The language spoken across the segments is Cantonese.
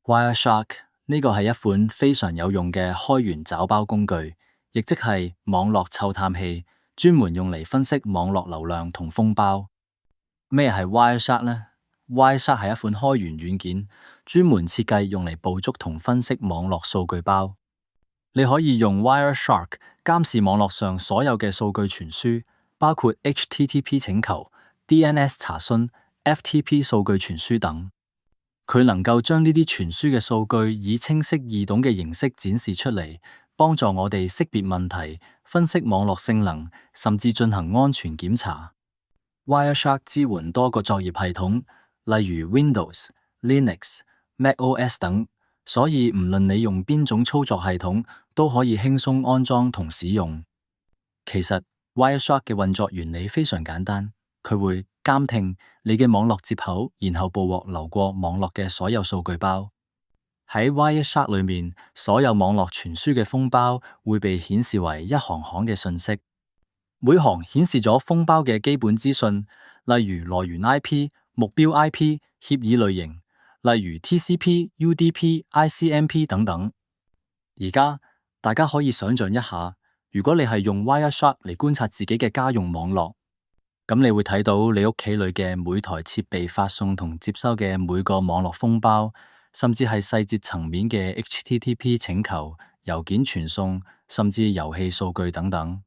Wireshark 呢個係一款非常有用嘅開源找包工具，亦即係網絡嗅探器，專門用嚟分析網絡流量同封包。咩係 Wireshark 呢？ Wireshark 係一款開源軟件，專門設計用嚟捕捉同分析網絡數據包。你可以用 Wireshark 監視網絡上所有嘅數據傳輸，包括 HTTP 請求、DNS 查詢、FTP 數據傳輸等。佢能夠將呢啲傳輸嘅數據以清晰易懂嘅形式展示出嚟，幫助我哋識別問題、分析網絡性能，甚至進行安全檢查。Wireshark 支援多個作業系統，例如 Windows、Linux、macOS 等，所以唔論你用邊種操作系統，都可以輕鬆安裝同使用。其實 Wireshark 嘅運作原理非常簡單，佢會監聽你嘅網絡接口，然後捕獲流過網絡嘅所有數據包。喺 Wireshark 裏面，所有網絡傳輸嘅封包會被顯示為一行行嘅信息。每行顯示咗封包嘅基本資訊，例如來源 IP、目標 IP、協議類型，例如 TCP、UDP、ICMP 等等。而家大家可以想象一下，如果你係用 Wireshark 嚟觀察自己嘅家用網絡，咁你會睇到你屋企裏嘅每台設備發送同接收嘅每個網絡封包，甚至係細節層面嘅 HTTP 請求、郵件傳送，甚至遊戲數據等等。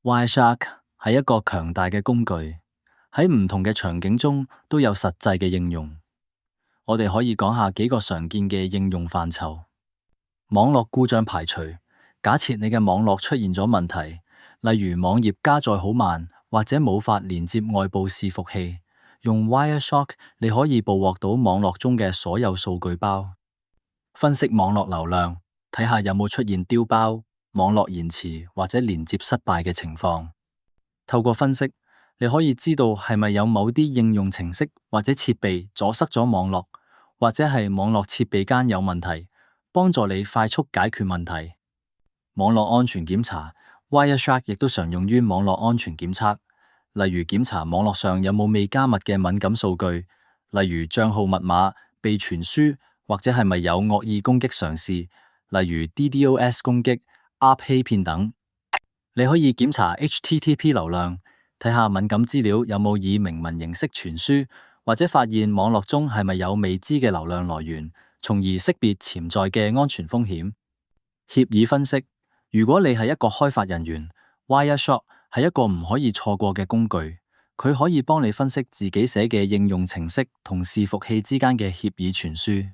Wireshark 係一個強大嘅工具，喺唔同嘅場景中都有實際嘅應用。我哋可以講下幾個常見嘅應用範疇。網絡故障排除，假設你嘅網絡出現咗問題，例如網頁加載好慢，或者冇法連接外部伺服器，用 Wireshark 你可以捕獲到網絡中嘅所有數據包。分析網絡流量，睇下有冇出現丟包、網絡延遲或者連接失敗嘅情況。透過分析，你可以知道係咪有某啲應用程式或者設備阻塞咗網絡，或者係網絡設備間有問題，幫助你快速解決問題。網絡安全檢查， Wireshark 亦都常用於網絡安全檢測，例如檢查網絡上有冇未加密嘅敏感數據，例如帳號密碼被傳輸，或者係咪有惡意攻擊嘗試，例如 DDoS 攻擊、App 欺騙等。你可以檢查 HTTP 流量，睇下敏感資料有冇以明文形式傳輸，或者發現網絡中係咪有未知嘅流量來源，從而識別潛在嘅安全風險。協議分析，如果你係一個開發人員， Wireshark 係一個唔可以錯過嘅工具，佢可以幫你分析自己寫嘅應用程式同伺服器之間嘅協議傳輸，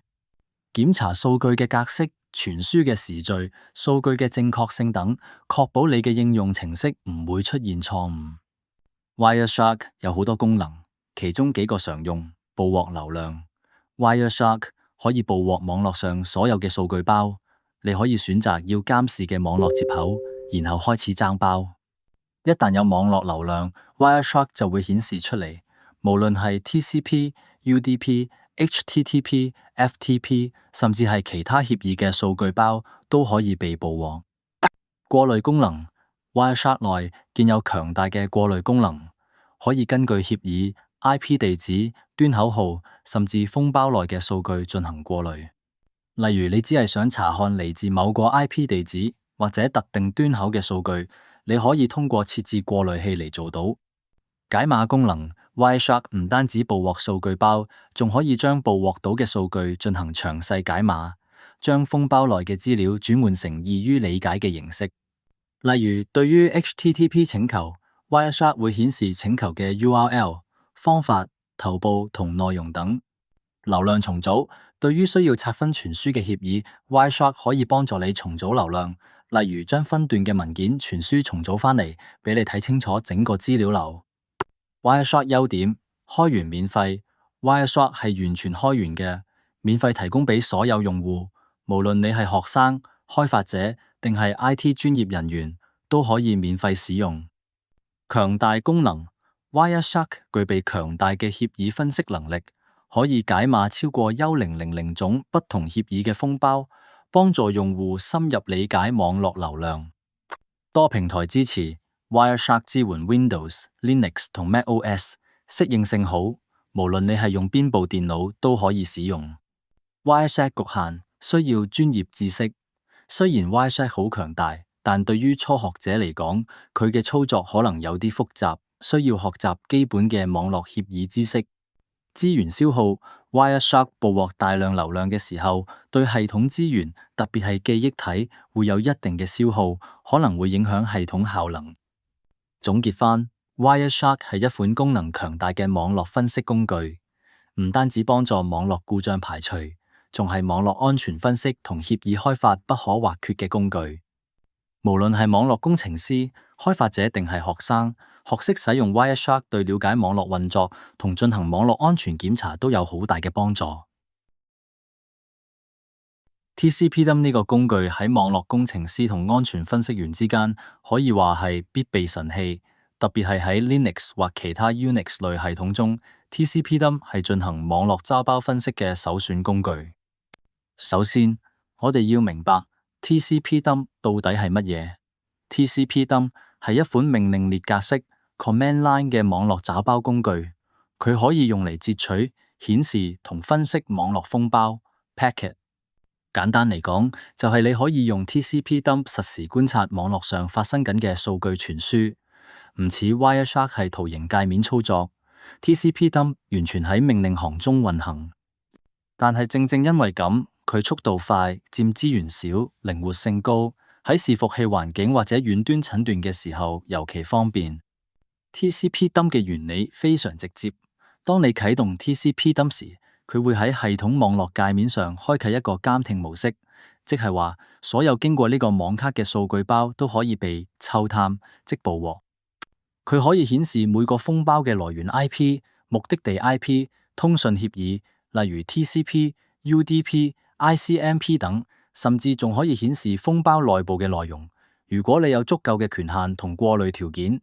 檢查數據嘅格式、傳輸嘅時序、數據嘅正確性等，確保你嘅應用程式唔會出現錯誤。Wireshark 有好多功能，其中幾個常用：捕獲流量。Wireshark 可以捕獲網絡上所有嘅數據包，你可以選擇要監視嘅網絡接口，然後開始爭包。一旦有網絡流量， Wireshark 就會顯示出嚟，無論係 TCP、UDP、HTTP、FTP， 甚至係其他協議嘅數據包都可以被捕獲。過濾功能， Wireshark 內建有強大嘅過濾功能，可以根據協議、IP 地址、端口號，甚至封包內嘅數據進行過濾。例如你只係想查看嚟自某個 IP 地址或者特定端口嘅數據，你可以通過設置過濾器嚟做到。解碼功能， Wireshark 唔單止捕獲數據包，仲可以將捕獲到嘅數據進行詳細解碼，將封包內嘅資料轉換成易於理解嘅形式。例如對於 HTTP 請求， Wireshark 會顯示請求嘅 URL、方法、頭部同內容等。流量重組，對於需要拆分傳輸嘅協議， Wireshark 可以幫助你重組流量，例如將分段嘅文件傳輸重組返嚟，俾你睇清楚整個資料流。Wireshark 優點，開源免費。Wireshark 係完全開源嘅，免費提供俾所有用戶，無論你係學生、開發者定係 IT 專業人員，都可以免費使用。強大功能， Wireshark 具備強大嘅協議分析能力，可以解碼超過1000種不同協議嘅封包，幫助用戶深入理解網絡流量。多平台支持， Wireshark 支援 Windows、Linux 同 macOS， 適應性好，無論你係用邊部電腦都可以使用。Wireshark 局限，需要專業知識。雖然 Wireshark 好強大，但對於初學者嚟講，佢嘅操作可能有啲複雜，需要學習基本嘅網絡協議知識。資源消耗 Wireshark 捕獲大量流量嘅時候，對系統資源，特別係記憶體，會有一定嘅消耗，可能會影響系統效能。總結返，Wireshark 係一款功能強大嘅網絡分析工具，唔單止幫助網絡故障排除，仲係網絡安全分析同協議開發不可或缺嘅工具。無論係網絡工程師、開發者定係學生，學識使用 Wireshark 對了解網絡運作同進行網絡安全檢查都有好大嘅幫助。TCP-Dump 呢個工具喺網絡工程師同安全分析員之間可以話係必備神器，特別係喺 Linux 或其他 Unix 類系統中，TCP-Dump 係進行網絡抓包分析嘅首選工具。首先，我哋要明白 TCP-Dump 到底係乜嘢？TCP-Dump 係一款命令列格式 Command Line 嘅網絡抓包工具，佢可以用嚟截取、顯示同分析網絡封包 packet。簡單嚟講，就係你可以用 TCP-Dump 實時觀察網絡上發生緊嘅數據傳輸，唔似 Wireshark 係圖形界面操作。TCP-Dump 完全喺命令行中運行，但係正因為咁，佢速度快、佔資源少、靈活性高，喺伺服器環境或者遠端診斷嘅時候尤其方便。TCP-Dump 嘅原理非常直接，當你啟動 TCP-Dump 時，佢會喺系統網絡界面上開啟一個監聽模式，即係話所有經過呢個網卡嘅數據包都可以被抽探即捕獲。佢可以顯示每個封包嘅來源 IP、目的地 IP、通訊協議，例如 TCP、UDP、ICMP 等，甚至仲可以顯示封包內部嘅內容。如果你有足夠嘅權限同過濾條件，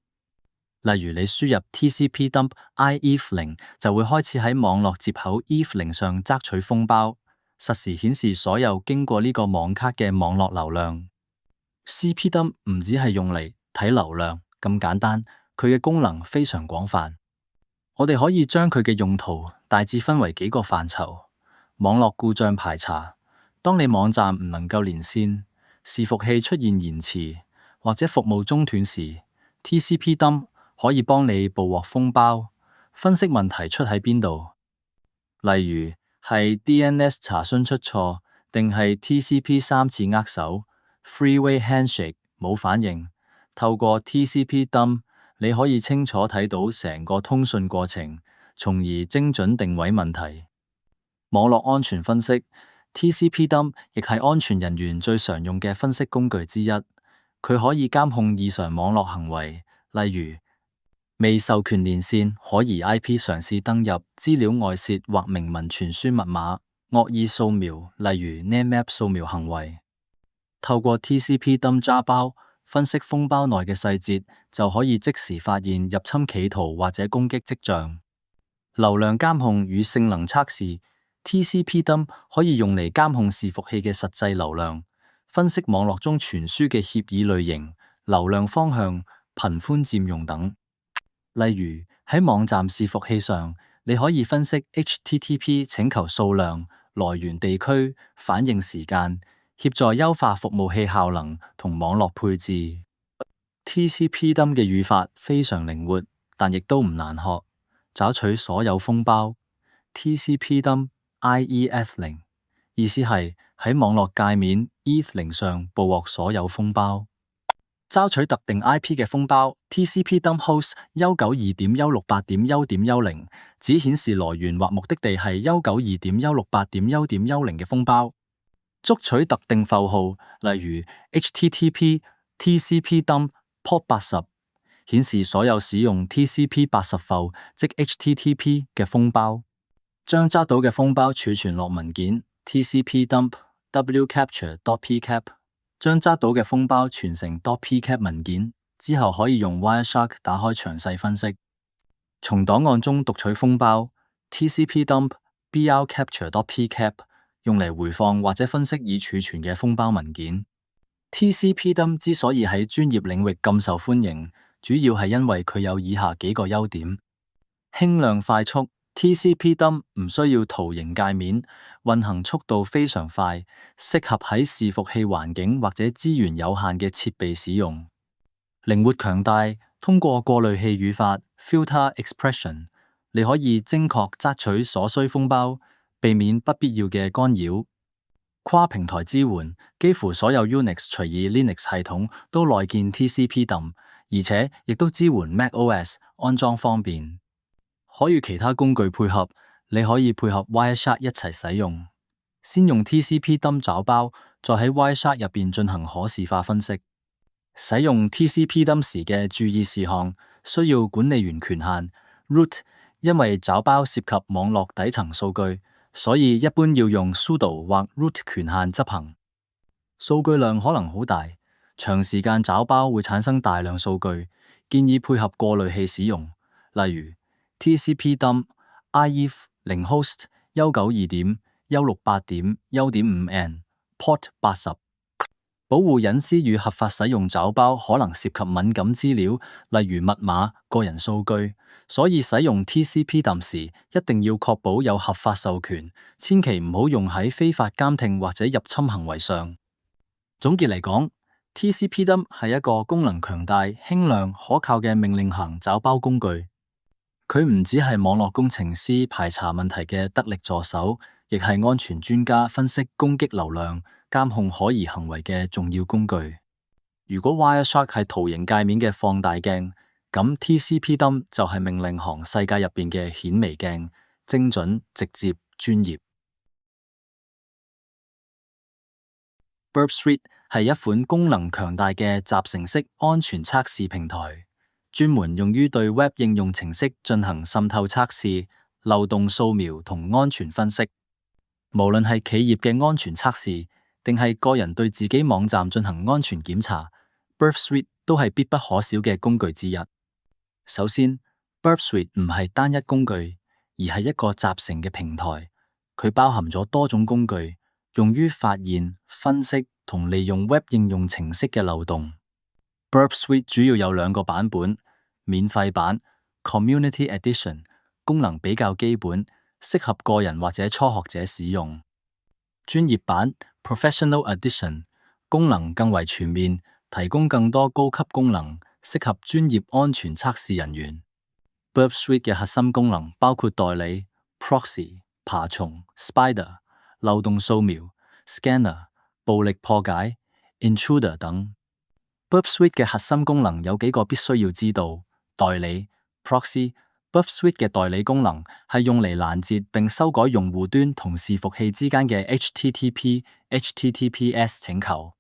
例如你輸入 TCP-Dump IETH0，就會開始喺網絡接口 ETH0 上摘取封包，實時顯示所有經過呢個網卡嘅網絡流量。CP-Dump 唔只係用嚟睇流量咁簡單，佢嘅功能非常廣泛。我哋可以將佢嘅用途大致分為幾個範疇：網絡故障排查，當你網站唔能夠連線、伺服器出現延遲或者服務中斷時， TCP-Dump可以幫你捕獲封包，分析問題出喺邊度，例如係 DNS 查詢出錯，定係 TCP 3次握手 （Three-way handshake） 冇反應。透過 TCP-Dump，你可以清楚睇到成個通訊過程，從而精準定位問題。網絡安全分析 TCP-Dump 亦係安全人員最常用嘅分析工具之一，佢可以監控異常網絡行為，例如未授權連線、可疑 IP 嘗試登入、資料外泄或明文傳輸密碼、惡意掃描，例如 Nmap 掃描行為。透過 TCP-Dump 抓包，分析封包內嘅細節，就可以即時發現入侵企圖或者攻擊跡象。流量監控與性能測試 TCP-Dump 可以用嚟監控伺服器嘅實際流量，分析網絡中傳輸嘅協議類型、流量方向、頻寬佔用等。例如喺網站伺服器上，你可以分析 HTTP 請求數量、來源地區、反應時間，協助優化服務器效能同網絡配置。TCP-Dump 嘅語法非常靈活，但亦都唔難學。找取所有封包 TCP-Dump IETH0， 意思係喺網絡界面 ETH0 上捕獲所有封包。抓取特定 IP 嘅封包 TCP-Dump Host 192.168.1.10， 只顯示來源或目的地係192.168.1.10嘅封包。捉取特定埠號，例如 HTTP TCP-Dump Port 80，顯示所有使用 TCP 80埠，即 HTTP 嘅封包。將抓到嘅封包儲存落文件 TCP-Dump wcapture.pcap， 將抓到嘅封包傳成 .pcap 文件之後，可以用 Wireshark 打開詳細分析。從檔案中讀取封包 TCP-Dump brcapture.pcap， 用嚟回放或者分析已儲存嘅封包文件。TCP-Dump 之所以喺專業領域咁受歡迎，主要係因為佢有以下幾個優點：輕量快速， TCP dump 唔需要圖形界面，運行速度非常快，適合喺伺服器環境或者資源有限嘅設備使用。靈活強大，通過過濾器語法 filter expression， 你可以精確摘取所需封包，避免不必要嘅干擾。跨平台支援，幾乎所有 Unix 隨意 Linux 系統都內建 TCP dump， 而且亦都支援 macOS， 安裝方便。可與其他工具配合，你可以配合 Wireshark 一齊使用。先用 TCP dump 找包，再喺 Wireshark 入邊進行可視化分析。使用 TCP dump 時嘅注意事項，需要管理員權限 root， 因為找包涉及網絡底層數據，所以一般要用 sudo 或 root 權限執行。數據量可能好大，長時間找包會產生大量數據，建議配合過濾器使用，例如 TCP dump IEF 0 host 192.168.1.5n port 80。保護隱私與合法使用找包可能涉及敏感資料，例如密碼、個人數據，所以使用 TCP dump 時一定要確保有合法授權，千祈唔好用喺非法監聽或者入侵行為上。總結嚟講，TCP dump 係一個功能強大、輕量、可靠嘅命令行找包工具。佢唔只係網絡工程師排查問題嘅得力助手，亦係安全專家分析攻擊流量、監控可疑行為嘅重要工具。如果 Wireshark 係圖形界面嘅放大鏡，咁 TCP dump 就係命令行世界入邊嘅顯微鏡，精準、直接、專業。Burp Suite 係一款功能強大嘅集成式安全測試平台，專門用於對 Web 應用程式進行滲透測試、漏洞掃描同安全分析。無論係企業嘅安全測試，定係個人對自己網站進行安全檢查， Burp Suite 都係必不可少嘅工具之一。首先， Burp Suite 唔係單一工具，而係一個集成嘅平台，佢包含咗多種工具，用於發現、分析同利用 Web 應用程式嘅漏洞。Burp Suite 主要有兩個版本，免費版 Community Edition 功能比較基本，適合個人或者初學者使用。專業版 Professional Edition 功能更為全面，提供更多高級功能，適合專業安全測試人員。Burp Suite 嘅核心功能包括代理、Proxy、爬蟲、Spider、漏洞掃描、Scanner、暴力破解、Intruder 等。Burp Suite 嘅核心功能有幾個必須要知道：代理 Proxy。Burp Suite 嘅代理功能係用嚟攔截並修改用戶端同伺服器之間嘅 HTTP、HTTPS 請求。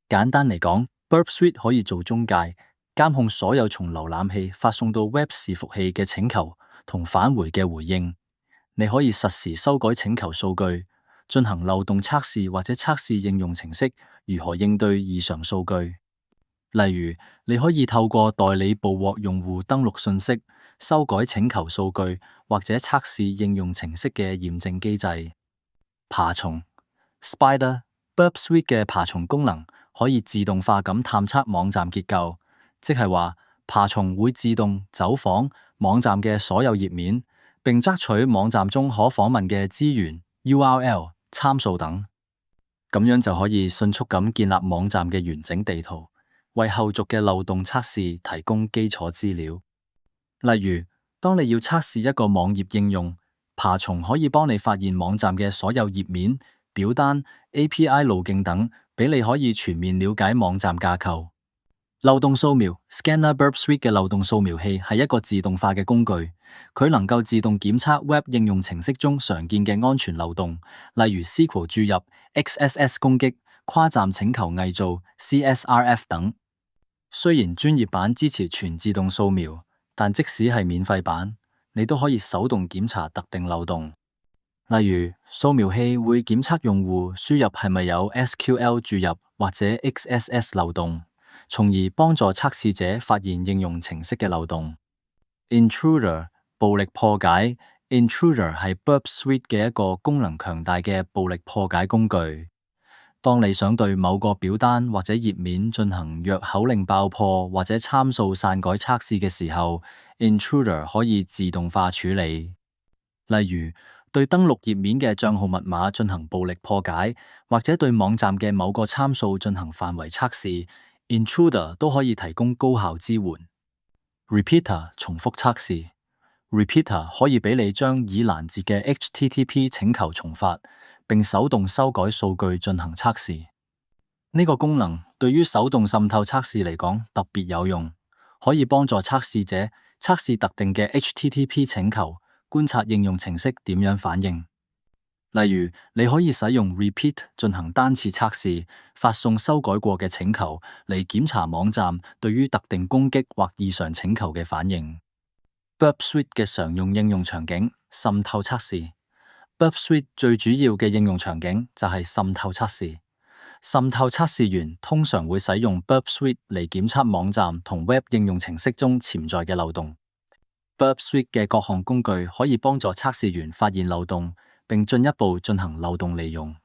簡單嚟講， Burp Suite 可以做中介，監控所有從瀏覽器發送到 Web 伺服器嘅請求同返回嘅回應。你可以實時修改請求數據，進行漏洞測試或者測試應用程式如何應對異常數據。例如，你可以透過代理捕獲用戶登錄信息，修改請求數據，或者測試應用程式嘅驗證機制。爬蟲 Spider Burp Suite 嘅爬蟲功能可以自動化咁探測網站結構，即係話爬蟲會自動走訪網站嘅所有頁面，並摘取網站中可訪問嘅資源、URL、參數等，咁樣就可以迅速咁建立網站嘅完整地圖，為後續嘅漏洞測試提供基礎資料。例如，當你要測試一個網頁應用，爬蟲可以幫你發現網站嘅所有頁面、表單、API 路徑等，俾你可以全面了解網站架構。漏洞掃描 Scanner Burp Suite 嘅漏洞掃描器係一個自動化嘅工具，佢能夠自動檢測 Web 應用程式中常見嘅安全漏洞，例如 SQL 注入、XSS 攻擊、跨站請求偽造、CSRF 等。雖然專業版支持全自動掃描，但即使係免費版，你都可以手動檢查特定漏洞。例如，掃描器會檢測用戶輸入係咪有 SQL 注入或者 XSS 漏洞，從而幫助測試者發現應用程式嘅漏洞。Intruder 暴力破解 Intruder 係 Burp Suite 嘅一個功能強大嘅暴力破解工具。當你想對某個表單或者頁面進行弱口令爆破或者參數篡改測試嘅時候，Intruder 可以自動化處理。例如對登錄頁面嘅帳號密碼進行暴力破解，或者對網站嘅某個參數進行範圍測試。Intruder 都可以提供高效支援。Repeater 重複測試。Repeater 可以俾你將已攔截嘅 HTTP 請求重發，並手動修改數據進行測試。呢個功能對於手動滲透測試嚟講特別有用，可以幫助測試者測試特定嘅 HTTP 請求，觀察應用程式點樣反應。例如，你可以使用 Repeat 進行單次測試，發送修改過嘅請求嚟檢查網站對於特定攻擊或異常請求嘅反應。Burp Suite 嘅常用應用場景：滲透測試。Burp Suite 最主要嘅應用場景就係滲透測試。滲透測試員通常會使用 Burp Suite 嚟檢測網站同 Web 應用程式中潛在嘅漏洞。Burp Suite 嘅各項工具可以幫助測試員發現漏洞，並進一步進行漏洞利用。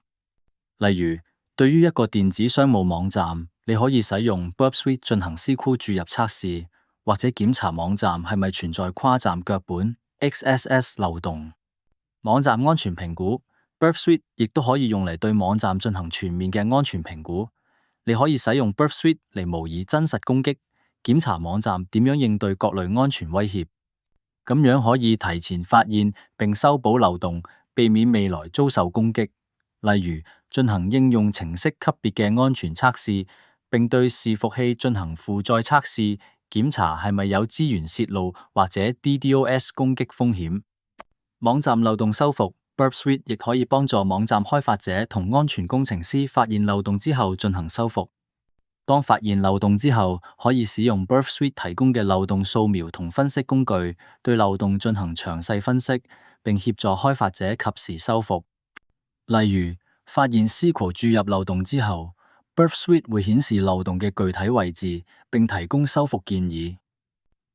例如，對於一個電子商務網站，你可以使用 Burp Suite 進行 SQL 注入測試，或者檢查網站係咪存在跨站腳本 XSS 漏洞。網站安全評估 Burp Suite 亦都可以用嚟對網站進行全面嘅安全評估。你可以使用 Burp Suite 嚟模擬真實攻擊，檢查網站點樣應對各類安全威脅。咁樣可以提前發現並修補漏洞，避免未來遭受攻擊。例如，進行應用程式級別嘅安全測試，並對伺服器進行負載測試，檢查係咪有資源洩露或者 DDoS 攻擊風險。網站漏洞修復 Burp Suite 亦可以幫助網站開發者同安全工程師發現漏洞之後進行修復。當發現漏洞之後，可以使用 Burp Suite 提供嘅漏洞掃描同分析工具，對漏洞進行詳細分析，並協助開發者及時修復。例如，發現 SQL 注入漏洞之後，Burp Suite 會顯示漏洞嘅具體位置，並提供修復建議。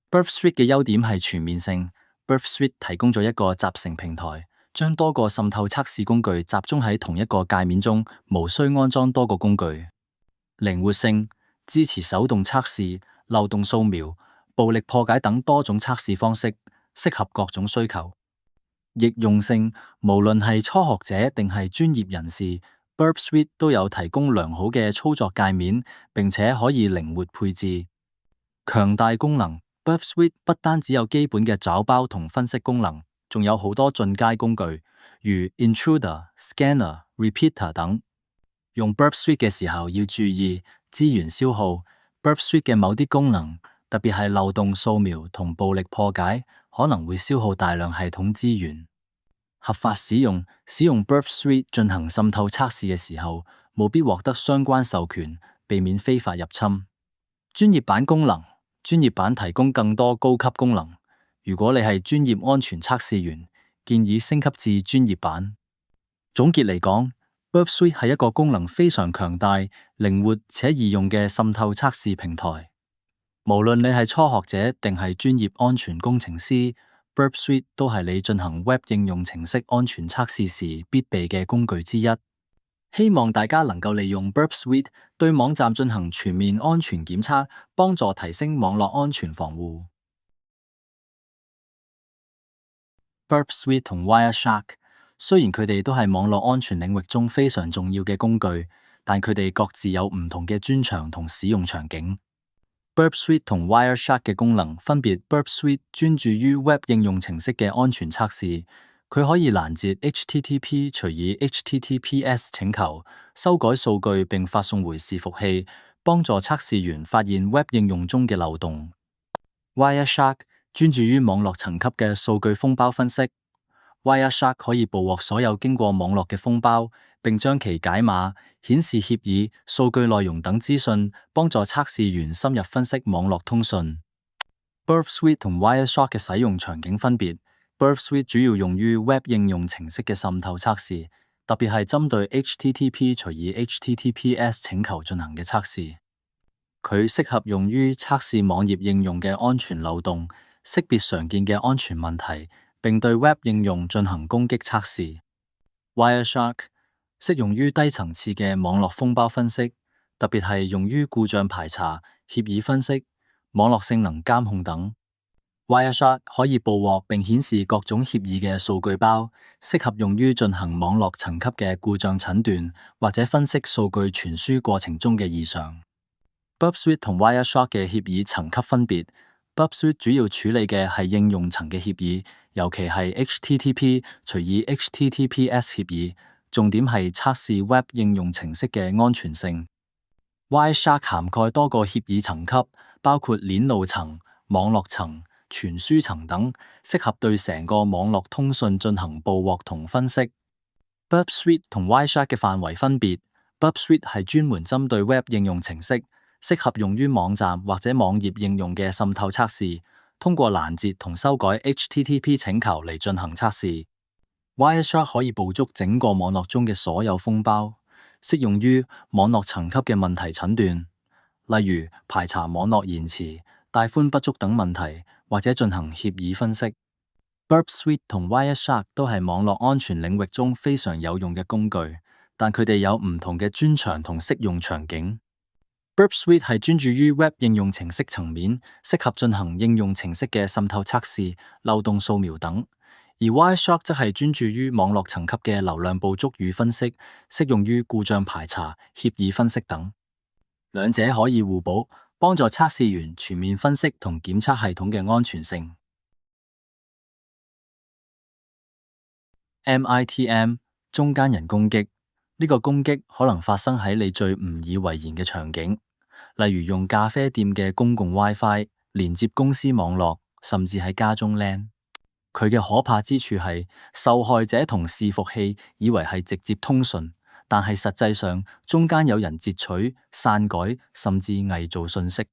Burp Suite 嘅優點係全面性。Burp Suite 提供咗一個集成平台，將多個滲透測試工具集中喺同一個界面中，無需安裝多個工具。靈活性，支持手動測試、漏洞掃描、暴力破解等多種測試方式，適合各種需求。易用性，無論係初學者定係專業人士，Burp Suite 都有提供良好嘅操作界面，並且可以靈活配置。強大功能， Burp Suite 不單只有基本嘅找包同分析功能，仲有好多進階工具，如 Intruder、Scanner、Repeater 等。用 Burp Suite 嘅時候要注意資源消耗。Burp Suite 嘅某啲功能，特別係漏洞掃描同暴力破解，可能會消耗大量系統資源。合法使用 Burp Suite 進行滲透測試嘅時候，務必獲得相關授權，避免非法入侵。專業版功能，專業版提供更多高級功能。如果你係專業安全測試員，建議升級至專業版。總結嚟講，Burp Suite 係一個功能非常強大、靈活且易用嘅滲透測試平台。無論你係初學者定係專業安全工程師，Burp Suite 都係你進行 Web 應用程式安全測試時必備嘅工具之一。希望大家能夠利用 Burp Suite 對網站進行全面安全檢測，幫助提升網絡安全防護。Burp Suite 同 Wireshark，雖然佢哋都係網絡安全領域中非常重要嘅工具，但佢哋各自有唔同嘅專長同使用場景。Burp Suite 同 Wireshark 嘅功能分別 ：Burp Suite 專注於 Web 應用程式嘅安全測試，佢可以攔截 HTTP 隨意 HTTPS 請求，修改數據並發送回伺服器，幫助測試員發現 Web 應用中嘅漏洞。Wireshark 專注於網絡層級嘅數據封包分析。Wireshark 可以捕獲所有經過網絡嘅封包，並將其解碼，顯示協議、數據內容等資訊，幫助測試員深入分析網絡通訊。Burp Suite 同 Wireshark 嘅使用場景分別：Burp Suite 主要用於 Web 應用程式嘅滲透測試，特別係針對 HTTP 隨意 HTTPS 請求進行嘅測試。佢適合用於測試網頁應用嘅安全漏洞，識別常見嘅安全問題，並對 Web 應用進行攻擊測試。Wireshark 適用於低層次嘅網絡封包分析，特別係用於故障排查、協議分析、網絡性能監控等。Wireshark 可以捕獲並顯示各種協議嘅數據包，適合用於進行網絡層級嘅故障診斷或者分析數據傳輸過程中嘅異常。Burp Suite 同 Wireshark 嘅協議層級分別。Burp Suite 主要處理嘅係應用層嘅協議，尤其係 HTTP 除以 HTTPS 協議，重點係測試 Web 應用程式嘅安全性。Wireshark 涵蓋多個協議層級，包括鏈路層、網絡層、傳輸層等，適合對成個網絡通訊進行捕獲同分析。Burp Suite 同 Wireshark 嘅範圍分別。Burp Suite 係專門針對 Web 應用程式，適合用於網站或者網頁應用嘅滲透測試，通過攔截同修改 HTTP 請求嚟進行測試。Wireshark 可以捕捉整個網絡中嘅所有封包，適用於網絡層級嘅問題診斷，例如排查網絡延遲、帶寬不足等問題，或者進行協議分析。Burp Suite 同 Wireshark 都係網絡安全領域中非常有用嘅工具，但佢哋有唔同嘅專長同適用場景。Burp Suite 係專注於 Web 應用程式層面，適合進行應用程式嘅滲透測試、漏洞掃描等；而 Wireshark 則係專注於網絡層級嘅流量捕捉與分析，適用於故障排查、協議分析等。兩者可以互補，幫助測試員全面分析同檢測系統嘅安全性。MITM 中間人攻擊，呢個攻擊可能發生喺你最唔以為然嘅場景。例如用咖啡店嘅公共 WiFi 連接公司網絡，甚至喺家中 LAN。佢嘅可怕之處係受害者同伺服器以為係直接通訊，但係實際上中間有人截取、篡改，甚至偽造信息。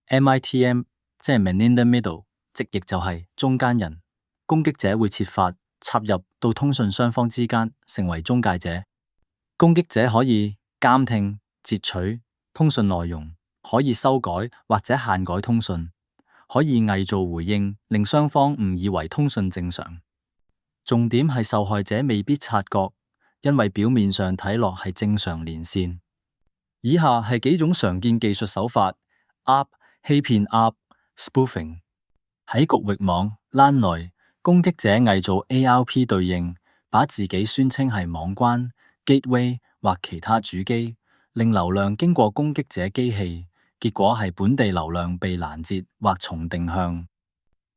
MITM 即係 Man in the Middle， 直譯就係中間人。攻擊者會設法插入到通訊雙方之間，成為中介者。攻擊者可以監聽、截取通訊內容，可以修改或者限改通訊，可以偽造回應，令雙方誤以為通訊正常。重點係受害者未必察覺，因為表面上睇落係正常連線。以下係幾種常見技術手法：ARP 欺騙 ARP、Spoofing 喺局域網 LAN 內，攻擊者偽造 ARP 對應，把自己宣稱係網關、Gateway 或其他主機，令流量經過攻擊者機器，結果係本地流量被攔截或重定向。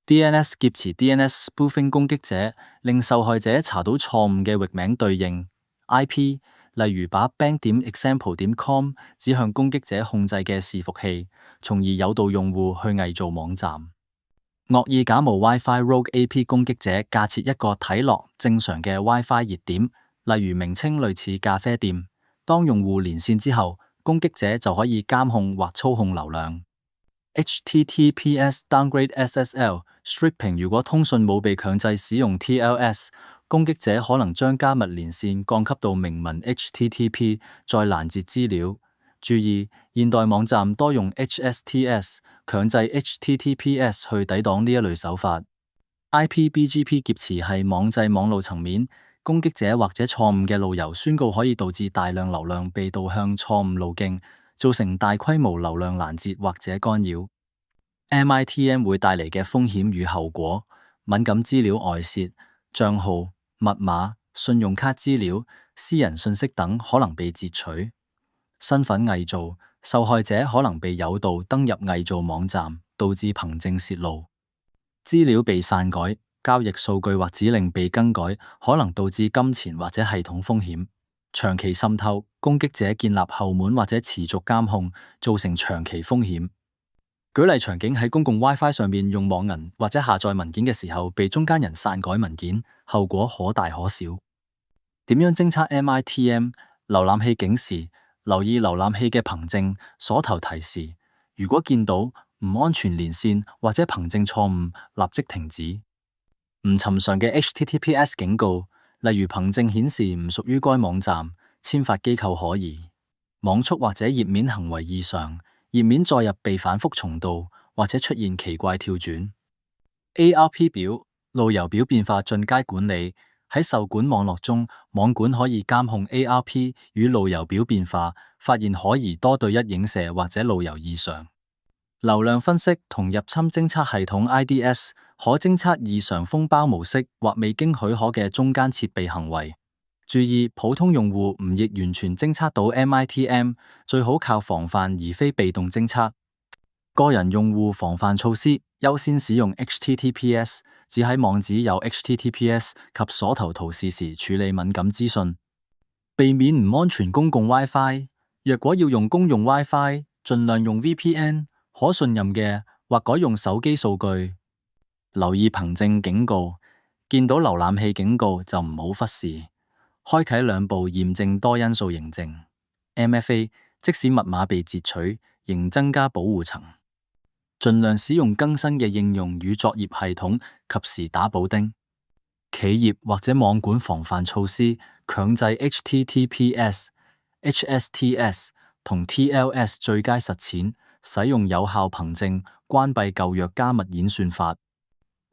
DNS 劫持 DNS spoofing 攻擊者，令受害者查到錯誤嘅域名對應 IP， 例如把 bank.example.com 指向攻擊者控制嘅伺服器，從而誘導用戶去偽造網站。惡意假冒 WiFi Rogue AP 攻擊者架設一個睇落正常嘅 WiFi 熱點，例如名稱類似咖啡店。當用戶連線之後，攻擊者就可以監控或操控流量。HTTPS downgrade SSL stripping 如果通訊冇被強制使用 TLS， 攻擊者可能將加密連線降級到明文 HTTP， 再攔截資料。注意，現代網站多用 HSTS 強制 HTTPS 去抵擋呢一類手法。IPBGP 劫持係網際網路層面，攻擊者或者錯誤嘅路由宣告可以導致大量流量被導向錯誤路徑，造成大規模流量攔截或者干擾。MITM 會帶嚟嘅風險與後果：敏感資料外泄、帳號、密碼、信用卡資料、私人信息等可能被截取。身份偽造，受害者可能被誘導登入偽造網站，導致憑證洩露。資料被篡改，交易數據或指令被更改，可能導致金錢或者系統風險。長期滲透，攻擊者建立後門或者持續監控，造成長期風險。舉例場景喺公共 WiFi 上面用網銀或者下載文件嘅時候，被中間人篡改文件，後果可大可小。點樣偵測 MITM？ 瀏覽器警示，留意瀏覽器嘅憑證鎖頭提示，如果見到唔安全連線或者憑證錯誤，立即停止。唔尋常嘅 HTTPS 警告，例如憑證顯示唔屬於該網站，簽發機構可疑。網速或者頁面行為異常，頁面載入被反覆重蹈，或者出現奇怪跳轉。ARP 表、路由表變化進階管理，喺受管網絡中，網管可以監控 ARP 與路由表變化，發現可疑多對一影射或者路由異常。流量分析同入侵偵測系統 IDS 可偵測異常封包模式或未經許可嘅中間設備行為。注意，普通用戶唔亦完全偵測到 MITM， 最好靠防範而非被動偵測。個人用戶防範措施優先使用 HTTPS， 只喺網址有 HTTPS 及鎖頭圖示時處理敏感資訊，避免唔安全公共 WiFi。若果要用公用 WiFi， 盡量用 VPN， 可信任嘅或改用手機數據。留意憑證警告，見到瀏覽器警告就唔好忽視。開啟兩步驗證多因素認證 MFA， 即使密碼被截取，仍增加保護層。盡量使用更新嘅應用與作業系統，及時打補丁。企業或者網管防範措施強制 HTTPS、HSTS 同 TLS 最佳實踐，使用有效憑證，關閉舊約加密演算法，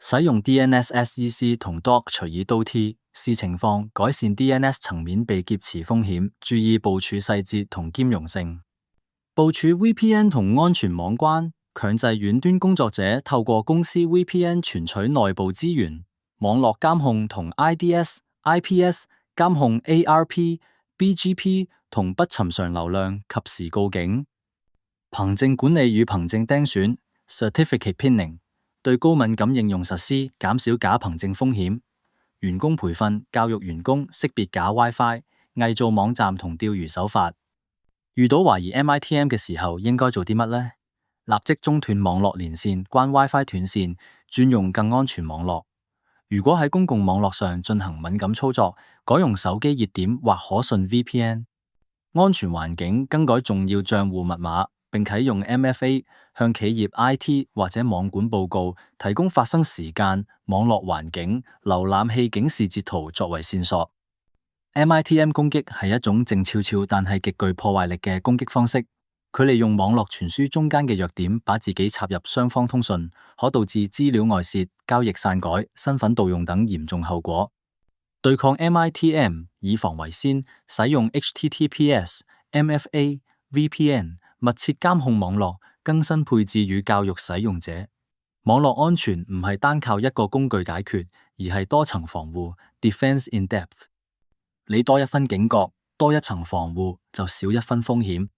使用 DNSSEC 同 DOC 隨意倒 T， 視情況改善 DNS 層面被劫持風險，注意部署細節同兼容性。部署 VPN 同安全網關，強制遠端工作者透過公司 VPN 存取內部資源。網絡監控同 IDS、IPS 監控 ARP、BGP 同不尋常流量，及時告警。憑證管理與憑證釘選 Certificate Pinning 對高敏感應用實施，減少假憑證風險。員工培訓教育員工識別假 WiFi、偽造網站同釣魚手法。遇到懷疑 MITM 嘅時候，應該做啲乜呢？立即中斷網絡連線，關 WiFi 斷線，轉用更安全網絡。如果喺公共網絡上進行敏感操作，改用手機熱點或可信 VPN。安全環境更改重要帳戶密碼，並啟用 MFA 向企業 IT 或者網管報告，提供發生時間、網絡環境、瀏覽器警示截圖作為線索。MITM 攻擊係一種靜悄悄但係極具破壞力嘅攻擊方式。佢利用網絡傳輸中間嘅弱點，把自己插入雙方通訊，可導致資料外泄、交易篡改、身份盜用等嚴重後果。對抗 MITM， 以防為先，使用 HTTPS、MFA、VPN， 密切監控網絡，更新配置與教育使用者。網絡安全唔係單靠一個工具解決，而係多層防護 （Defense in depth）。你多一分警覺，多一層防護，就少一分風險。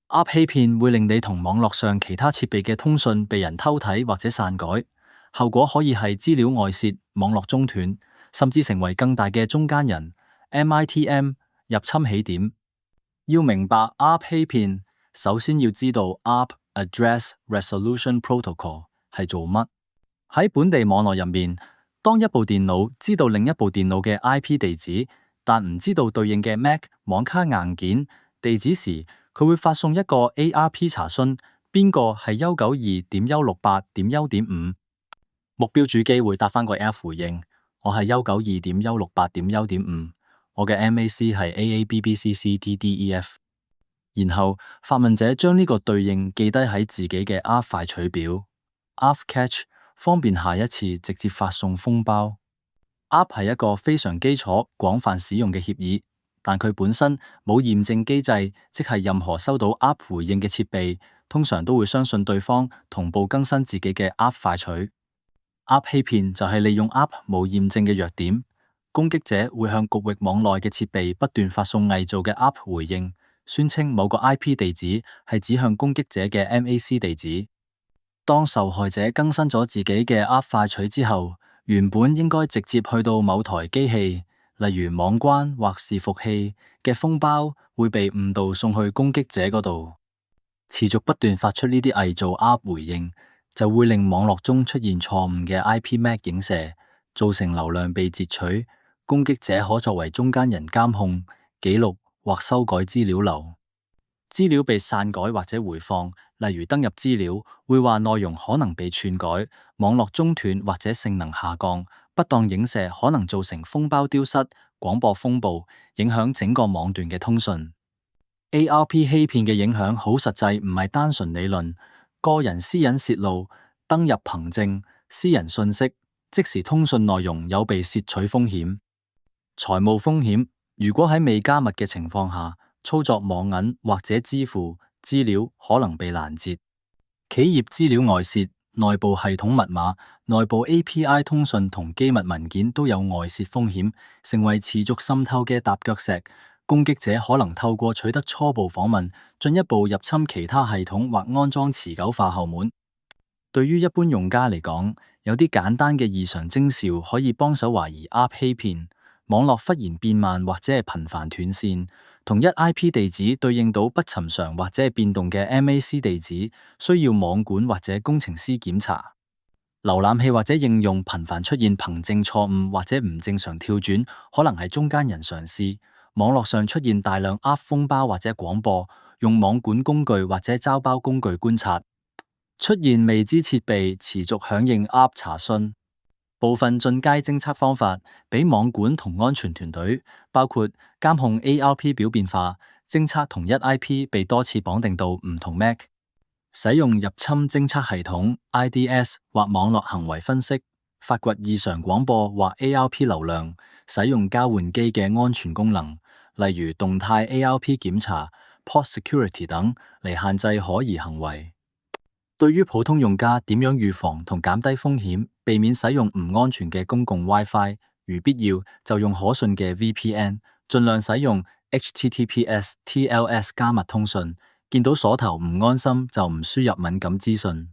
App 欺騙會令你同網絡上其他設備嘅通訊被人偷睇或者篡改，後果可以係資料外泄、網絡中斷，甚至成為更大嘅中間人 MITM 入侵起點。要明白 App 欺騙，首先要知道 App Address Resolution Protocol 係做乜。喺本地網絡入面，當一部電腦知道另一部電腦嘅 IP 地址，但唔知道對應嘅 Mac 網卡硬件地址時，佢會發送一個 ARP 查詢，邊個係 192.168.1.5， 目標主機會答返個 F 回應，我係 192.168.1.5， 我嘅 MAC 係 AABBCCDDEF， 然後發問者將呢個對應記低喺自己嘅 ARP 快取表 ARP Cache， 方便下一次直接發送封包。ARP 係一個非常基礎、廣泛使用嘅協議。但佢本身冇驗證機制，即係任何收到 App 回應嘅設備，通常都會相信對方同步更新自己嘅 App 快取。App 欺騙就係利用 App 冇驗證嘅弱點，攻擊者會向局域網內嘅設備不斷發送偽造嘅 App 回應，宣稱某個 IP 地址係指向攻擊者嘅 MAC 地址。當受害者更新咗自己嘅 App 快取之後，原本應該直接去到某台機器，例如網關或伺服器嘅封包會被誤導送去攻擊者嗰度，持續不斷發出呢啲偽造 App 回應，就會令網絡中出現錯誤嘅 IP-MAC 影射，造成流量被截取。攻擊者可作為中間人監控、記錄或修改資料流。資料被篡改或者回放，例如登入資料會話內容可能被篡改，網絡中斷或者性能下降。不當影射可能造成封包丟失、廣播風暴，影響整個網段嘅通訊。ARP 欺騙嘅影響好實際，唔係單純理論。個人私隱洩露、登入憑證、私人信息、即時通訊內容有被竊取風險。財務風險，如果喺未加密嘅情況下操作網銀或者支付，資料可能被攔截。企業資料外泄、內部系統密碼、內部 API 通訊同機密文件都有外泄風險，成為持續滲透嘅踏腳石。攻擊者可能透過取得初步訪問，進一步入侵其他系統或安裝持久化後門。對於一般用家嚟講，有啲簡單嘅異常徵兆可以幫手懷疑 App 欺騙。網絡忽然變慢或者係頻繁斷線，同一 IP 地址對應到不尋常或者係變動嘅 MAC 地址，需要網管或者工程師檢查。瀏覽器或者應用頻繁出現憑證錯誤或者唔正常跳轉，可能係中間人嘗試。網絡上出現大量 App 封包或者廣播，用網管工具或者膠包工具觀察。出現未知設備持續響應 App 查詢。部分進階偵測方法俾網管同安全團隊，包括監控 ARP 表變化，偵測同一 IP 被多次綁定到唔同 Mac， 使用入侵偵測系統 IDS 或網絡行為分析，發掘異常廣播或 ARP 流量，使用交換機嘅安全功能，例如動態 ARP 檢查、Port Security 等嚟限制可疑行為。對於普通用家點樣預防同減低風險，避免使用唔安全嘅公共 WiFi， 如必要就用可信嘅 VPN， 盡量使用 HTTPS、TLS 加密通訊。見到鎖頭唔安心就唔輸入敏感資訊。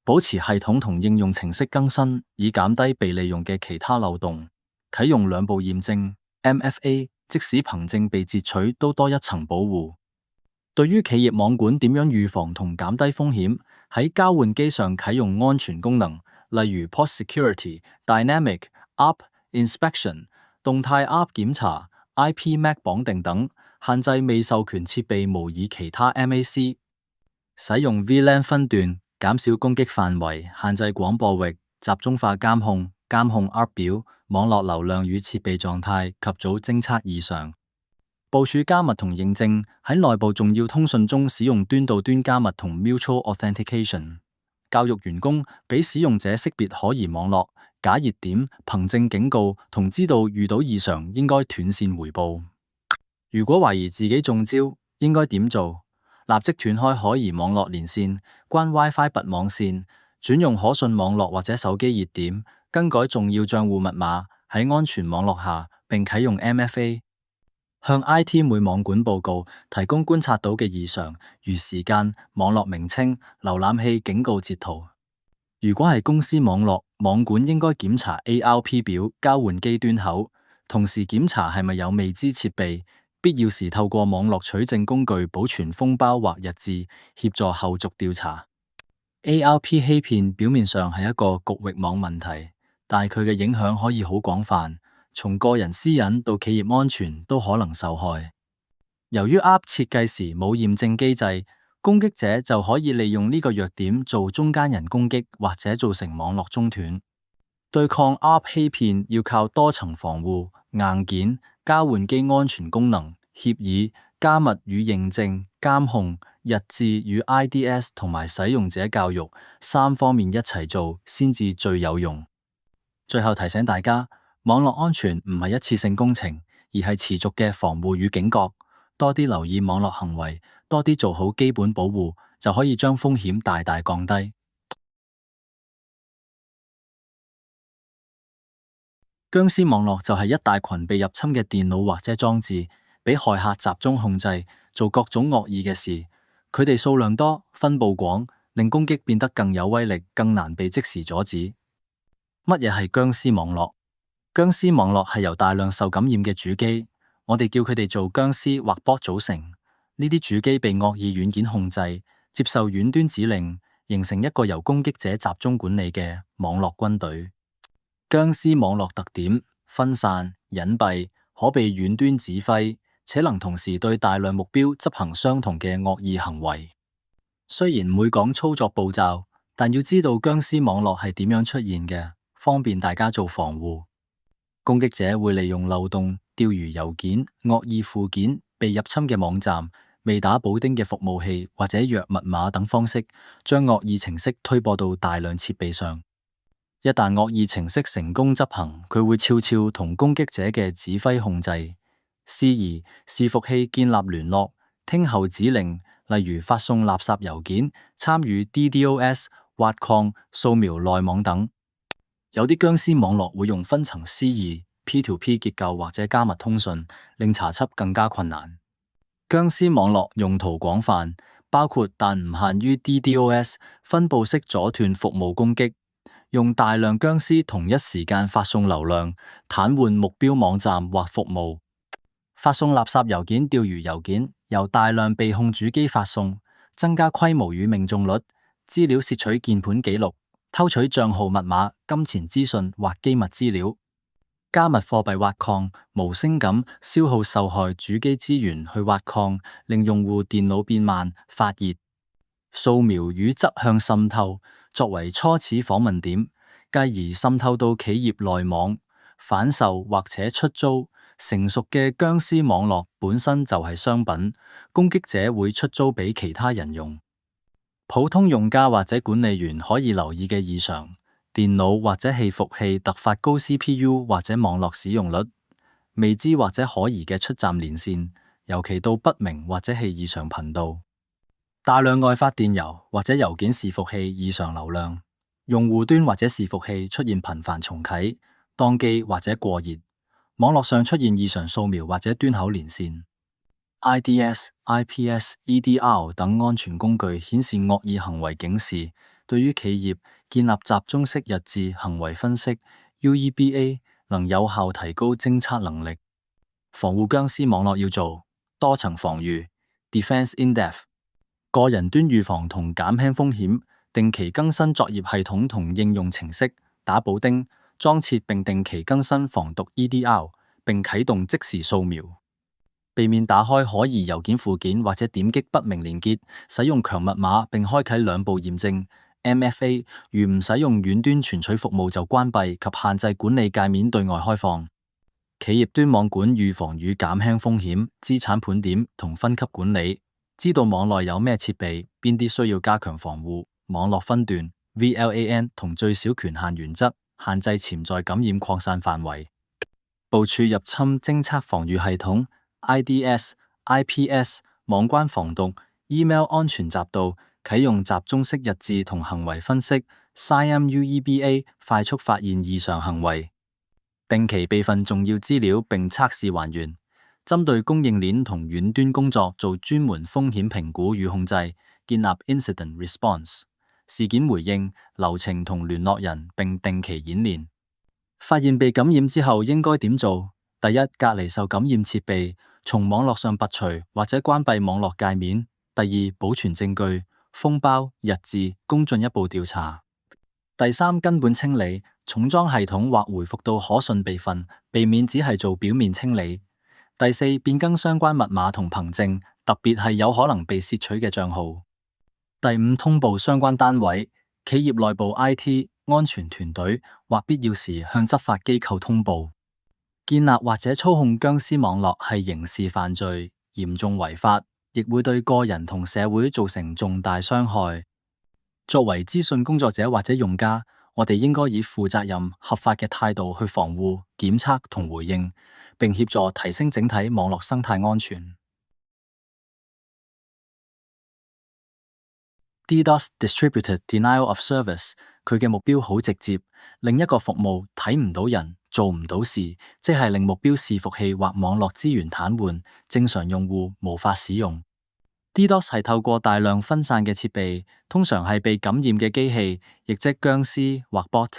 保持系統同應用程式更新，以減低被利用嘅其他漏洞。啟用兩步驗證 MFA， 即使憑證被截取都多一層保護。對於企業網管點樣預防同減低風險，喺交換機上啟用安全功能，例如 Port Security、Dynamic App Inspection、動態 App 檢查、IP MAC 綁定等，限制未授權設備模擬其他 MAC。使用 VLAN 分段，減少攻擊範圍，限制廣播域，集中化監控App 表、網絡流量與設備狀態，及早偵測異常。部署加密同認證，喺內部重要通訊中使用端到端加密同 Mutual Authentication。教育員工俾使用者識別可疑網絡、假熱點、憑證警告，同知道遇到異常應該斷線回報。如果懷疑自己中招，應該點做？立即斷開可疑網絡連線，關 WiFi 拔網線，轉用可信網絡或者手機熱點，更改重要賬戶密碼，喺安全網絡下，並啟用 MFA。向 IT 每網管報告，提供觀察到嘅異常，如時間、網絡名稱、瀏覽器警告截圖。如果係公司網絡，網管應該檢查 ARP 表、交換機端口，同時檢查係咪有未知設備，必要時透過網絡取證工具保存封包或日誌，協助後續調查。ARP 欺騙表面上係一個局域網問題，但係佢嘅影響可以好廣泛。從個人私隱到企業安全都可能受害。由於 App 設計時冇驗證機制，攻擊者就可以利用呢個弱點做中間人攻擊，或者造成網絡中斷。對抗 App 欺騙要靠多層防護、硬件、交換機安全功能、協議、加密與認證、監控、日誌與 IDS 同埋使用者教育三方面一齊做，先至最有用。最後提醒大家，網絡安全唔係一次性工程，而係持續嘅防護與警覺。多啲留意網絡行為，多啲做好基本保護，就可以將風險大大降低。僵屍網絡就係一大群被入侵嘅電腦或者裝置，俾害客集中控制，做各種惡意嘅事。佢哋數量多，分佈廣，令攻擊變得更有威力，更難被即時阻止。乜嘢係僵屍網絡？僵屍網絡係由大量受感染嘅主機，我哋叫佢哋做僵屍或 bot 組成。呢啲主機被惡意軟件控制，接受遠端指令，形成一個由攻擊者集中管理嘅網絡軍隊。僵屍網絡特點：分散、隱蔽，可被遠端指揮，且能同時對大量目標執行相同嘅惡意行為。雖然唔會講操作步驟，但要知道僵屍網絡係點樣出現嘅，方便大家做防護。攻擊者會利用漏洞、釣魚郵件、惡意附件、被入侵嘅網站、未打補丁嘅服務器或者弱密碼等方式，將惡意程式推播到大量設備上。一旦惡意程式成功執行，佢會悄悄同攻擊者嘅指揮控制，司儀、伺服器建立聯絡，聽候指令，例如發送垃圾郵件、參與 DDoS、挖礦、掃描內網等。有啲僵屍網絡會用分層私異、P2P 結構或者加密通訊，令查緝更加困難。僵屍網絡用途廣泛，包括但唔限於 DDoS 分布式阻斷服務攻擊，用大量僵屍同一時間發送流量，癱瘓目標網站或服務。發送垃圾郵件、釣魚郵件，由大量被控主機發送，增加規模與命中率。資料竊取鍵盤記錄，偷取賬號密碼、金錢資訊或機密資料。加密貨幣挖礦，無聲咁消耗受害主機資源去挖礦，令用戶電腦變慢、發熱。掃描與側向滲透，作為初始訪問點，繼而滲透到企業內網，販售或者出租。成熟嘅僵屍網絡本身就係商品，攻擊者會出租俾其他人用。普通用家或者管理員可以留意嘅異常：電腦或者伺服器突發高 CPU 或者網絡使用率，未知或者可疑嘅出站連線，尤其到不明或者係異常頻道。大量外發電郵或者郵件伺服器異常流量，用戶端或者伺服器出現頻繁重啟、當機或者過熱。網絡上出現異常掃描或者端口連線。IDS、IPS、EDR 等安全工具顯示惡意行為警示，對於企業建立集中式日誌行為分析 UEBA 能有效提高偵測能力。防護僵屍網絡要做多層防禦 Defense in Depth， 個人端預防同減輕風險，定期更新作業系統同應用程式，打補丁。裝設並定期更新防毒 EDR， 並啟動即時掃描，避免打開可疑郵件附件或者點擊不明連結，使用強密碼並開啟兩步驗證 MFA。如唔使用遠端存取服務就關閉及限制管理界面對外開放。企業端網管預防與減輕風險，資產盤點同分級管理，知道網內有咩設備，邊啲需要加強防護。網絡分段 VLAN 同最小權限原則，限制潛在感染擴散範圍，部署入侵偵測防禦系統 IDS、IPS、網關防毒、email 安全閘道，啟用集中式日誌同行為分析 CIEM-UEBA， 快速發現異常行為，定期備份重要資料並測試還原，針對供應鏈同遠端工作做專門風險評估與控制，建立 Incident Response。事件回應流程同聯絡人，並定期演練。發現被感染之後應該點做？第一，隔離受感染設備，從網絡上拔除或者關閉網絡界面。第二，保存證據、封包、日誌，供進一步調查。第三，根本清理，重裝系統或回復到可信備份，避免只係做表面清理。第四，變更相關密碼同憑證，特別係有可能被竊取嘅賬號。第五，通報相關單位、企業內部 IT 安全團隊，或必要時向執法機構通報。建立或者操控僵屍網絡係刑事犯罪，嚴重違法，亦會對個人同社會造成重大傷害。作為資訊工作者或者用家，我哋應該以負責任、合法嘅態度去防護、檢測同回應，並協助提升整體網絡生態安全。DDoS Distributed Denial of Service， 佢嘅目標好直接，令一個服務睇唔到人，做唔到事，即係令目標伺服器或網絡資源癱瘓，正常用戶無法使用。DDoS 係透過大量分散嘅設備，通常係被感染嘅機器，亦即僵屍或 bot，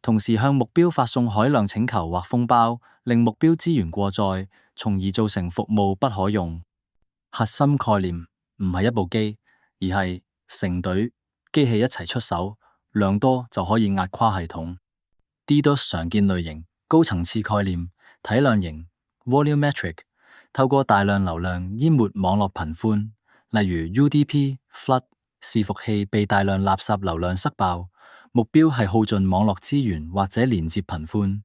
同時向目標發送海量請求或封包，令目標資源過載，從而造成服務不可用。核心概念唔係一部機，而係成隊機器一齊出手，量多就可以壓垮系統。DDoS 常見類型高層次概念，體量型 volumetric， 透過大量流量淹沒網絡頻寬，例如 UDP flood， 伺服器被大量垃圾流量塞爆，目標係耗盡網絡資源或者連接頻寬。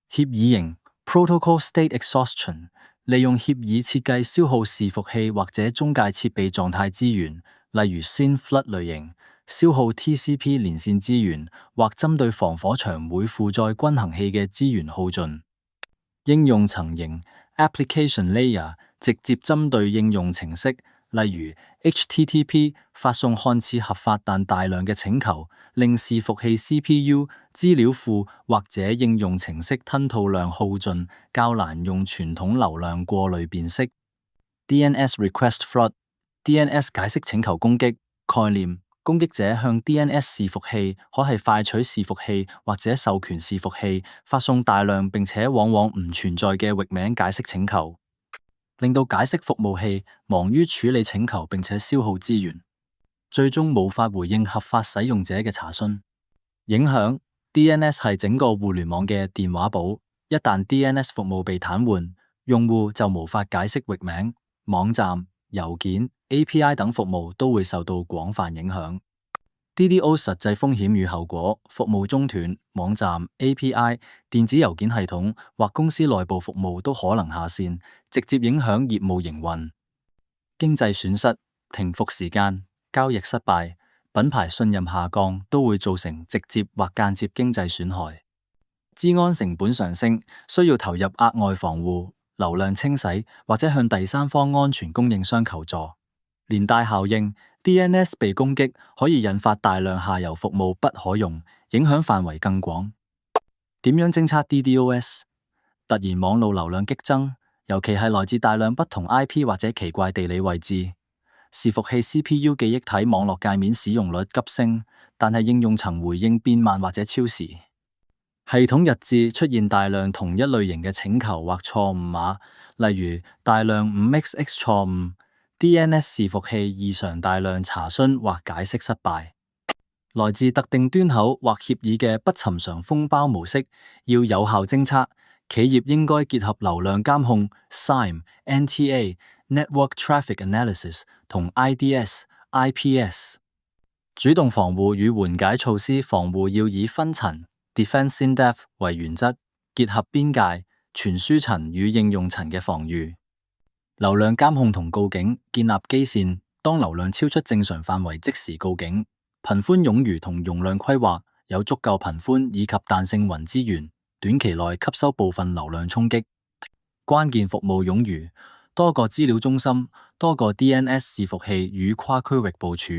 協議型 protocol state exhaustion， 利用協議設計消耗伺服器或者中介設備狀態資源，例如 SYN flood 類型，消耗 TCP 連線資源，或針對防火牆會負載均衡器嘅資源耗盡。應用層型 application layer， 直接針對應用程式，例如 HTTP 發送看似合法但大量嘅請求，令伺服器 CPU、資料庫或者應用程式吞吐量耗盡，較難用傳統流量過濾辨識。DNS request fraud。DNS 解釋請求攻擊概念，攻擊者向 DNS 伺服器，可係快取伺服器或者授權伺服器，發送大量並且往往唔存在嘅域名解釋請求，令到解釋服務器忙於處理請求並且消耗資源，最終無法回應合法使用者嘅查詢。影響 DNS 係整個互聯網嘅電話簿，一旦 DNS 服務被癱瘓，用戶就無法解釋域名、網站、郵件、API 等服務都會受到廣泛影響。DDoS 實際風險與後果：服務中斷，網站、API、電子郵件系統或公司內部服務都可能下線，直接影響業務營運。經濟損失、停服時間、交易失敗、品牌信任下降都會造成直接或間接經濟損害。資安成本上升，需要投入額外防護、流量清洗或者向第三方安全供應商求助。連帶效應 DNS 被攻擊可以引發大量下游服務不可用，影響範圍更廣。點樣偵測 DDoS？ 突然網路流量激增，尤其係來自大量不同 IP 或者奇怪地理位置。伺服器 CPU 記憶體網絡界面使用率急升，但係應用層回應變慢或者超時。系統日誌出現大量同一類型嘅請求或錯誤碼，例如大量 5xx 錯誤、DNS 伺服器異常大量查詢或解釋失敗。來自特定端口或協議嘅不尋常封包模式要有效偵測，企業應該結合流量監控 SIEM、NTA、Network Traffic Analysis 同 IDS、IPS。主動防護與緩解措施防護要以分層 Defense in depth 為原則，結合邊界、傳輸層與應用層嘅防禦。流量監控同告警，建立基線，當流量超出正常範圍即時告警。頻寬冗餘同容量規劃，有足夠頻寬以及彈性雲資源，短期內吸收部分流量衝擊。關鍵服務冗餘，多個資料中心、多個 DNS 伺服器與跨區域部署。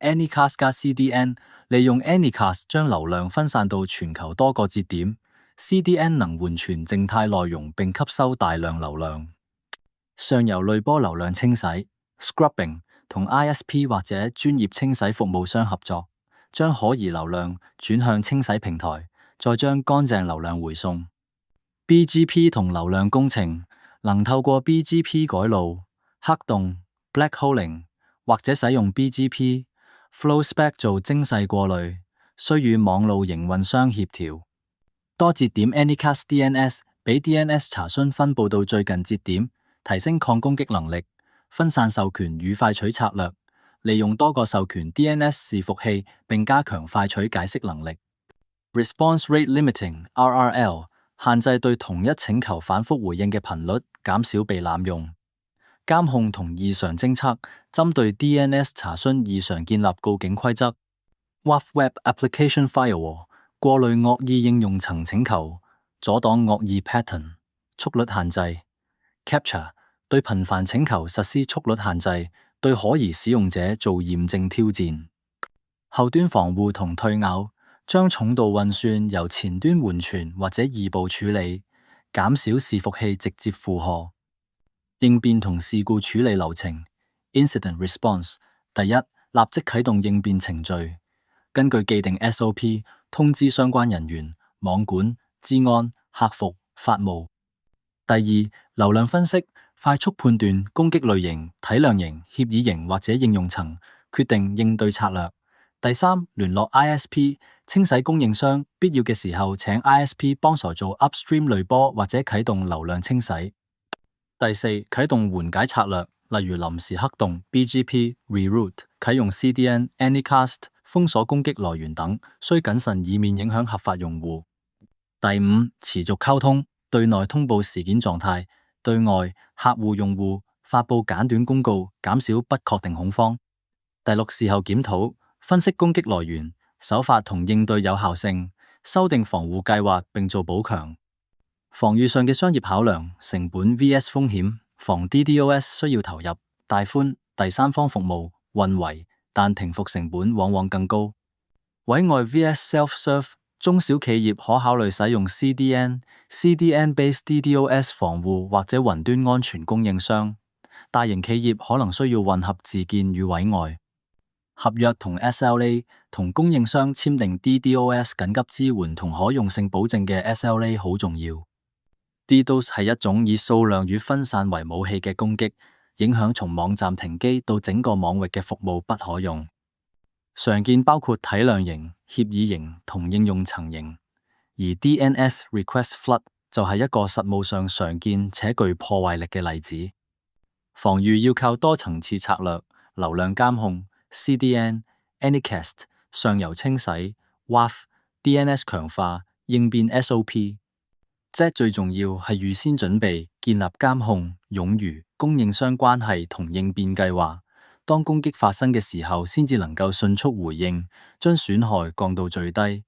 Anycast 加 CDN， 利用 Anycast 將流量分散到全球多個節點。CDN 能緩存靜態內容並吸收大量流量。上游濾波流量清洗 Scrubbing 同 ISP 或者專業清洗服務商合作，將可疑流量轉向清洗平台，再將乾淨流量回送。BGP 同流量工程能透過 BGP 改路、黑洞 Black Holing 或者使用 BGP、FlowSpec 做精細過濾，需與網路營運商協調。多節點 Anycast DNS 俾 DNS 查詢分佈到最近節點，提升抗攻擊能力。分散授權與快取策略，利用多個授權 DNS 伺服器並加強快取解釋能力。Response Rate Limiting (RRL) 限制對同一請求反覆回應嘅頻率，減少被濫用。監控同異常偵測，針對 DNS 查詢異常建立告警規則。WAF Web Application Firewall 過濾惡意應用層請求，阻擋惡意 pattern。速率限制 Capture 對頻繁請求實施速率限制，對可疑使用者做驗證挑戰。後端防護同退咬，將重度運算由前端緩存或者異步處理，減少伺服器直接負荷。應變同事故處理流程 Incident Response。 第一，立即啟動應變程序，根據既定 SOP 通知相關人員、網管、資安、客服、法務。第二，流量分析，快速判斷攻擊類型、體量型、協議型或者應用層，決定應對策略。第三，聯絡 ISP， 清洗供應商，必要嘅時候請 ISP 幫手做 upstream 濾波或者啟動流量清洗。第四，啟動緩解策略，例如臨時黑洞、BGP、Reroute、啟用 CDN、Anycast、封鎖攻擊來源等，需謹慎以免影響合法用戶。第五，持續溝通，對內通報事件狀態，對外客戶用戶發佈簡短公告，減少不確定恐慌。第六，事後檢討，分析攻擊來源、手法同應對有效性，修訂防護計劃並做補強。防禦上嘅商業考量，成本 vs 風險，防 DDoS 需要投入帶寬、第三方服務、運維，但停服成本往往更高。委外 vs self-serve， 中小企業可考慮使用 CDN、CDN-based DDoS 防護或者雲端安全供應商。大型企業可能需要混合自建與委外。合約同 SLA， 同供應商簽訂 DDoS 緊急支援同可用性保證嘅 SLA 好重要。DDoS 係一種以數量與分散為武器嘅攻擊，影響從網站停機到整個網域嘅服務不可用。常見包括體量型、協議型同應用層型，而 DNS request flood 就係一個實務上常見且具破壞力嘅例子。防禦要靠多層次策略、流量監控、CDN、Anycast、上游清洗、WAF、DNS 強化、應變 SOP。即最重要係預先準備、建立監控、冗餘、供應商關係同應變計劃。當攻擊發生嘅時候，先至能夠迅速回應，將損害降到最低。